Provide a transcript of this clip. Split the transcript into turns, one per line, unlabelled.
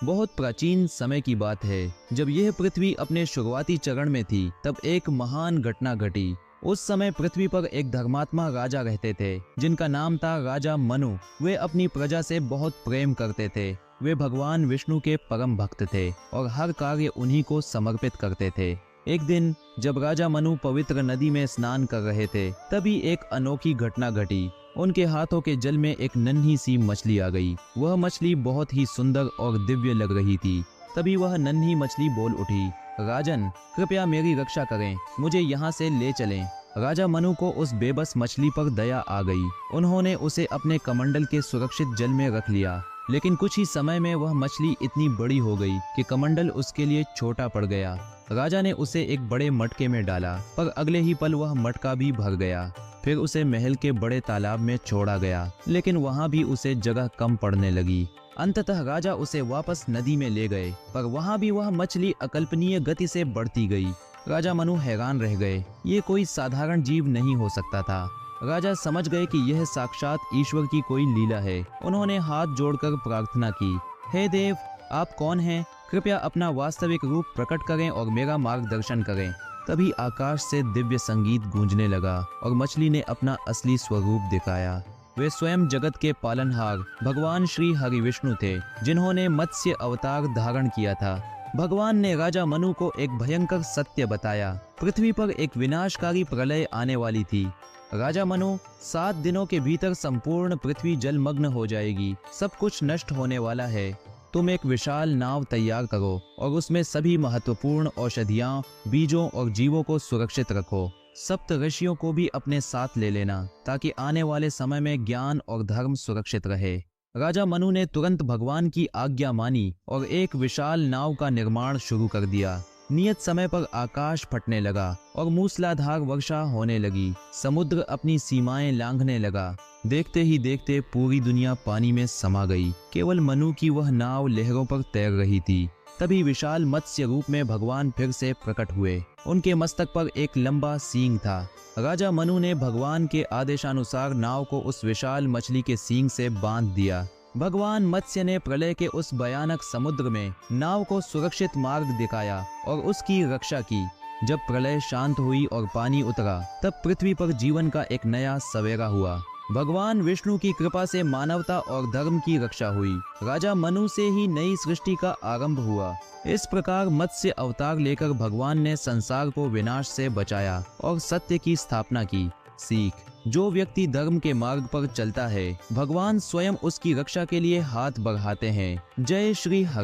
बहुत प्राचीन समय की बात है, जब यह पृथ्वी अपने शुरुआती चरण में थी, तब एक महान घटना घटी। उस समय पृथ्वी पर एक धर्मात्मा राजा रहते थे, जिनका नाम था राजा मनु। वे अपनी प्रजा से बहुत प्रेम करते थे। वे भगवान विष्णु के परम भक्त थे और हर कार्य उन्हीं को समर्पित करते थे। एक दिन जब राजा मनु पवित्र नदी में स्नान कर रहे थे, तभी एक अनोखी घटना घटी। उनके हाथों के जल में एक नन्ही सी मछली आ गई। वह मछली बहुत ही सुंदर और दिव्य लग रही थी। तभी वह नन्ही मछली बोल उठी, राजन, कृपया मेरी रक्षा करें, मुझे यहाँ से ले चलें। राजा मनु को उस बेबस मछली पर दया आ गई। उन्होंने उसे अपने कमंडल के सुरक्षित जल में रख लिया। लेकिन कुछ ही समय में वह मछली इतनी बड़ी हो गई कि कमंडल उसके लिए छोटा पड़ गया। राजा ने उसे एक बड़े मटके में डाला, पर अगले ही पल वह मटका भी भर गया। फिर उसे महल के बड़े तालाब में छोड़ा गया, लेकिन वहाँ भी उसे जगह कम पड़ने लगी। अंततः राजा उसे वापस नदी में ले गए, पर वहाँ भी वह मछली अकल्पनीय गति से बढ़ती गई। राजा मनु हैरान रह गए। ये कोई साधारण जीव नहीं हो सकता था। राजा समझ गए कि यह साक्षात ईश्वर की कोई लीला है। उन्होंने हाथ जोड़कर प्रार्थना की, हे देव, आप कौन हैं? कृपया अपना वास्तविक रूप प्रकट करें और मेरा मार्गदर्शन करें। तभी आकाश से दिव्य संगीत गूंजने लगा और मछली ने अपना असली स्वरूप दिखाया। वे स्वयं जगत के पालनहार भगवान श्री हरि विष्णु थे, जिन्होंने मत्स्य अवतार धारण किया था। भगवान ने राजा मनु को एक भयंकर सत्य बताया। पृथ्वी पर एक विनाशकारी प्रलय आने वाली थी। राजा मनु, 7 दिनों के भीतर संपूर्ण पृथ्वी जलमग्न हो जाएगी। सब कुछ नष्ट होने वाला है। तुम एक विशाल नाव तैयार करो और उसमें सभी महत्वपूर्ण औषधियाँ, बीजों और जीवों को सुरक्षित रखो। सप्त ऋषियों को भी अपने साथ ले लेना, ताकि आने वाले समय में ज्ञान और धर्म सुरक्षित रहे। राजा मनु ने तुरंत भगवान की आज्ञा मानी और एक विशाल नाव का निर्माण शुरू कर दिया। नियत समय पर आकाश फटने लगा और मूसलाधार वर्षा होने लगी। समुद्र अपनी सीमाएं लांघने लगा। देखते ही देखते पूरी दुनिया पानी में समा गई। केवल मनु की वह नाव लहरों पर तैर रही थी। तभी विशाल मत्स्य रूप में भगवान फिर से प्रकट हुए। उनके मस्तक पर एक लंबा सींग था। राजा मनु ने भगवान के आदेशानुसार नाव को उस विशाल मछली के सींग से बांध दिया। भगवान मत्स्य ने प्रलय के उस भयानक समुद्र में नाव को सुरक्षित मार्ग दिखाया और उसकी रक्षा की। जब प्रलय शांत हुई और पानी उतरा, तब पृथ्वी पर जीवन का एक नया सवेरा हुआ। भगवान विष्णु की कृपा से मानवता और धर्म की रक्षा हुई। राजा मनु से ही नई सृष्टि का आरंभ हुआ। इस प्रकार मत्स्य अवतार लेकर भगवान ने संसार को विनाश से बचाया और सत्य की स्थापना की। सीख: जो व्यक्ति धर्म के मार्ग पर चलता है, भगवान स्वयं उसकी रक्षा के लिए हाथ बढ़ाते हैं। जय श्री हरि।